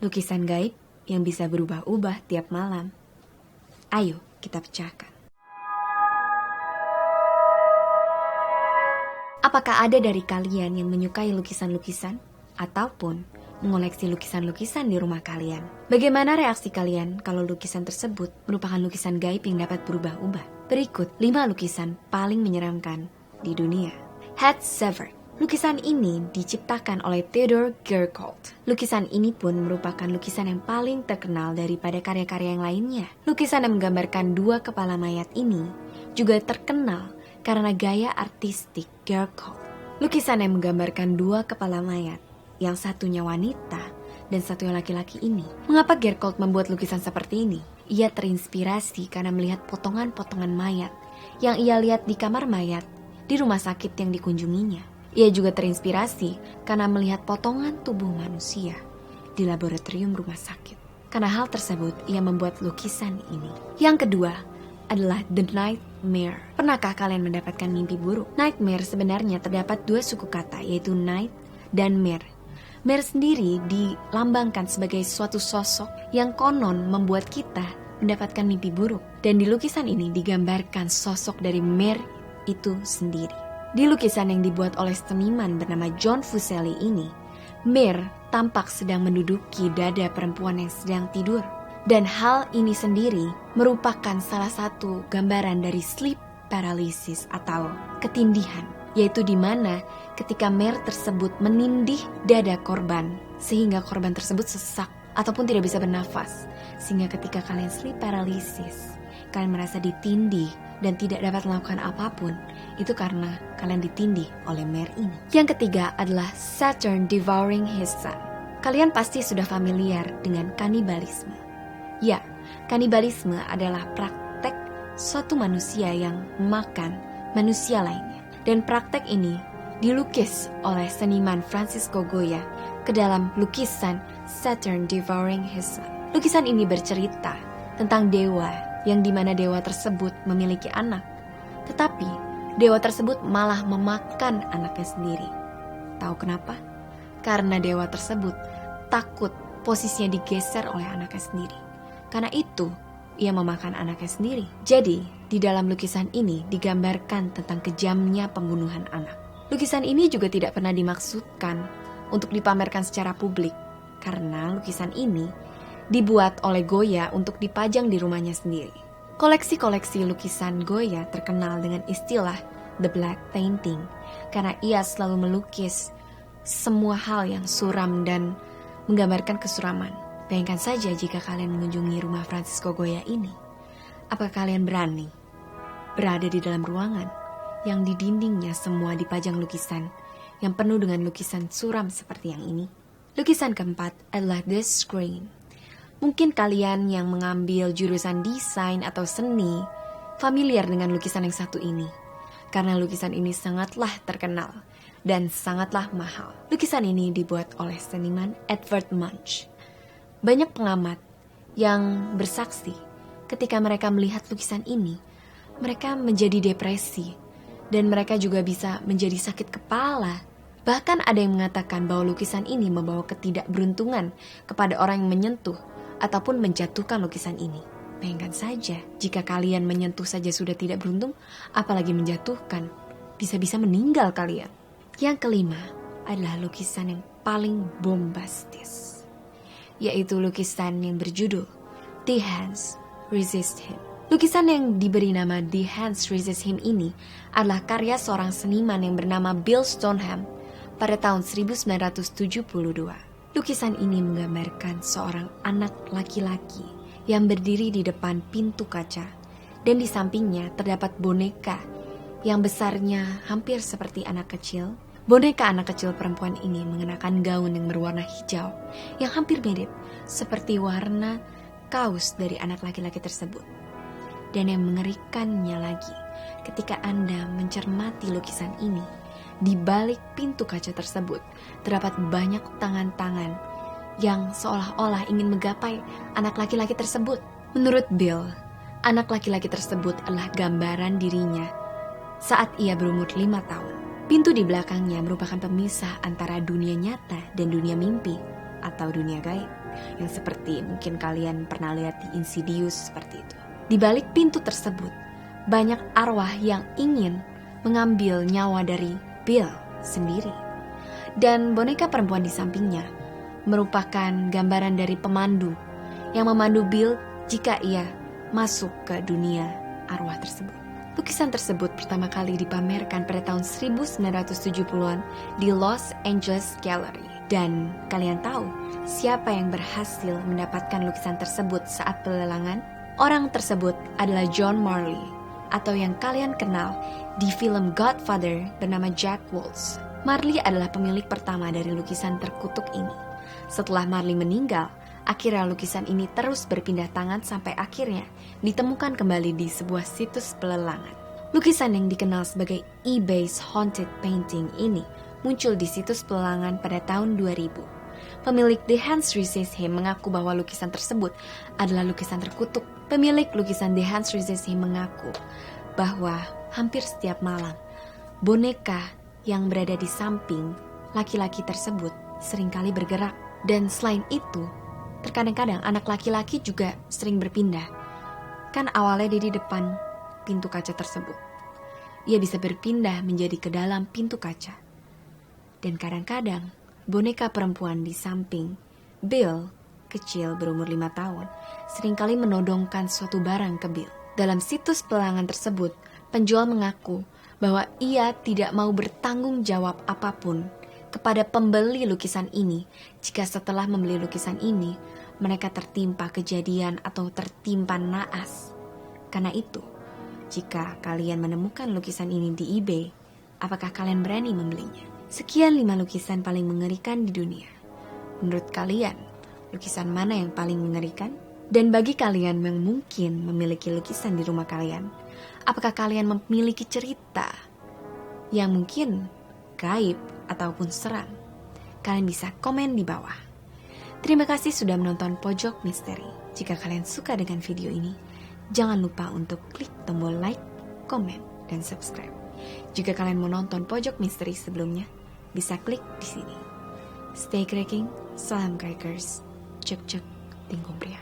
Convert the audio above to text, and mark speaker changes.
Speaker 1: Lukisan gaib yang bisa berubah-ubah tiap malam. Ayo kita pecahkan. Apakah ada dari kalian yang menyukai lukisan-lukisan ataupun mengoleksi lukisan-lukisan di rumah kalian? Bagaimana reaksi kalian kalau lukisan tersebut merupakan lukisan gaib yang dapat berubah-ubah? Berikut 5 lukisan paling menyeramkan di dunia. Head Severed. Lukisan ini diciptakan oleh Theodor Gercult. Lukisan ini pun merupakan lukisan yang paling terkenal daripada karya-karya yang lainnya. Lukisan yang menggambarkan 2 kepala mayat ini juga terkenal karena gaya artistik Gercult. Lukisan yang menggambarkan 2 kepala mayat, yang satunya wanita dan satunya laki-laki ini. Mengapa Gercult membuat lukisan seperti ini? Ia terinspirasi karena melihat potongan-potongan mayat yang ia lihat di kamar mayat di rumah sakit yang dikunjunginya. Ia juga terinspirasi karena melihat potongan tubuh manusia di laboratorium rumah sakit. Karena hal tersebut, ia membuat lukisan ini. Yang kedua adalah The Nightmare. Pernahkah kalian mendapatkan mimpi buruk? Nightmare sebenarnya terdapat 2 suku kata, yaitu night dan mare. Mare sendiri dilambangkan sebagai suatu sosok yang konon membuat kita mendapatkan mimpi buruk. Dan di lukisan ini digambarkan sosok dari mare itu sendiri. Di lukisan yang dibuat oleh seniman bernama John Fuseli ini, Mare tampak sedang menduduki dada perempuan yang sedang tidur. Dan hal ini sendiri merupakan salah satu gambaran dari sleep paralysis atau ketindihan, yaitu di mana ketika Mare tersebut menindih dada korban sehingga korban tersebut sesak ataupun tidak bisa bernafas, sehingga ketika kalian sleep paralysis, kalian merasa ditindih dan tidak dapat melakukan apapun, itu karena kalian ditindih oleh Mare ini. Yang ketiga adalah Saturn devouring his son. Kalian pasti sudah familiar dengan kanibalisme. Ya, kanibalisme adalah praktek suatu manusia yang memakan manusia lainnya. Dan praktek ini dilukis oleh seniman Francisco Goya ke dalam lukisan Saturn devouring his son. Lukisan ini bercerita tentang dewa yang dimana dewa tersebut memiliki anak, tetapi dewa tersebut malah memakan anaknya sendiri. Tahu kenapa? Karena dewa tersebut takut posisinya digeser oleh anaknya sendiri. Karena itu, ia memakan anaknya sendiri. Jadi, di dalam lukisan ini digambarkan tentang kejamnya pembunuhan anak. Lukisan ini juga tidak pernah dimaksudkan untuk dipamerkan secara publik, karena lukisan ini dibuat oleh Goya untuk dipajang di rumahnya sendiri. Koleksi-koleksi lukisan Goya terkenal dengan istilah The Black Painting karena ia selalu melukis semua hal yang suram dan menggambarkan kesuraman. Bayangkan saja jika kalian mengunjungi rumah Francisco Goya ini. Apakah kalian berani berada di dalam ruangan yang di dindingnya semua dipajang lukisan yang penuh dengan lukisan suram seperti yang ini? Lukisan keempat adalah The Screen. Mungkin kalian yang mengambil jurusan desain atau seni familiar dengan lukisan yang satu ini. Karena lukisan ini sangatlah terkenal dan sangatlah mahal. Lukisan ini dibuat oleh seniman Edvard Munch. Banyak pengamat yang bersaksi ketika mereka melihat lukisan ini, mereka menjadi depresi dan mereka juga bisa menjadi sakit kepala. Bahkan ada yang mengatakan bahwa lukisan ini membawa ketidakberuntungan kepada orang yang menyentuh ataupun menjatuhkan lukisan ini. Bayangkan saja, jika kalian menyentuh saja sudah tidak beruntung, apalagi menjatuhkan, bisa-bisa meninggal kalian. Yang kelima adalah lukisan yang paling bombastis, yaitu lukisan yang berjudul The Hands Resist Him. Lukisan yang diberi nama The Hands Resist Him ini adalah karya seorang seniman yang bernama Bill Stoneham pada tahun 1972. Lukisan ini menggambarkan seorang anak laki-laki yang berdiri di depan pintu kaca dan di sampingnya terdapat boneka yang besarnya hampir seperti anak kecil. Boneka anak kecil perempuan ini mengenakan gaun yang berwarna hijau yang hampir mirip seperti warna kaus dari anak laki-laki tersebut. Dan yang mengerikannya lagi, ketika Anda mencermati lukisan ini, di balik pintu kaca tersebut terdapat banyak tangan-tangan yang seolah-olah ingin menggapai anak laki-laki tersebut. Menurut Bill, anak laki-laki tersebut adalah gambaran dirinya saat ia berumur 5 tahun. Pintu di belakangnya merupakan pemisah antara dunia nyata dan dunia mimpi atau dunia gaib. yang seperti mungkin kalian pernah lihat di Insidious seperti itu. Di balik pintu tersebut, banyak arwah yang ingin mengambil nyawa dari Bill sendiri. Dan boneka perempuan di sampingnya merupakan gambaran dari pemandu yang memandu Bill jika ia masuk ke dunia arwah tersebut. Lukisan tersebut pertama kali dipamerkan pada tahun 1970-an di Los Angeles Gallery. Dan kalian tahu siapa yang berhasil mendapatkan lukisan tersebut saat pelelangan? Orang tersebut adalah John Marley, atau yang kalian kenal di film Godfather bernama Jack Woltz. Marley adalah pemilik pertama dari lukisan terkutuk ini. Setelah Marley meninggal, akhirnya lukisan ini terus berpindah tangan sampai akhirnya ditemukan kembali di sebuah situs pelelangan. Lukisan yang dikenal sebagai eBay's Haunted Painting ini muncul di situs pelelangan pada tahun 2000. Pemilik The Hans Rizesheim mengaku bahwa lukisan tersebut adalah lukisan terkutuk. Pemilik lukisan The Hans Rizesheim mengaku bahwa hampir setiap malam boneka yang berada di samping laki-laki tersebut seringkali bergerak. Dan selain itu, terkadang-kadang anak laki-laki juga sering berpindah. Kan awalnya dia di depan pintu kaca tersebut. Ia bisa berpindah menjadi ke dalam pintu kaca. Dan kadang-kadang boneka perempuan di samping Bill, kecil berumur 5 tahun, seringkali menodongkan suatu barang ke Bill. Dalam situs pelelangan tersebut, penjual mengaku bahwa ia tidak mau bertanggung jawab apapun kepada pembeli lukisan ini jika setelah membeli lukisan ini mereka tertimpa kejadian atau tertimpa naas. Karena itu, jika kalian menemukan lukisan ini di eBay, apakah kalian berani membelinya? Sekian 5 lukisan paling mengerikan di dunia. Menurut kalian, lukisan mana yang paling mengerikan? Dan bagi kalian yang mungkin memiliki lukisan di rumah kalian, apakah kalian memiliki cerita yang mungkin gaib ataupun seram? Kalian bisa komen di bawah. Terima kasih sudah menonton Pojok Misteri. Jika kalian suka dengan video ini, jangan lupa untuk klik tombol like, komen, dan subscribe. Jika kalian mau nonton Pojok Misteri sebelumnya, bisa klik di sini. Stay cracking, salam crackers, cek cek, tingkong pria.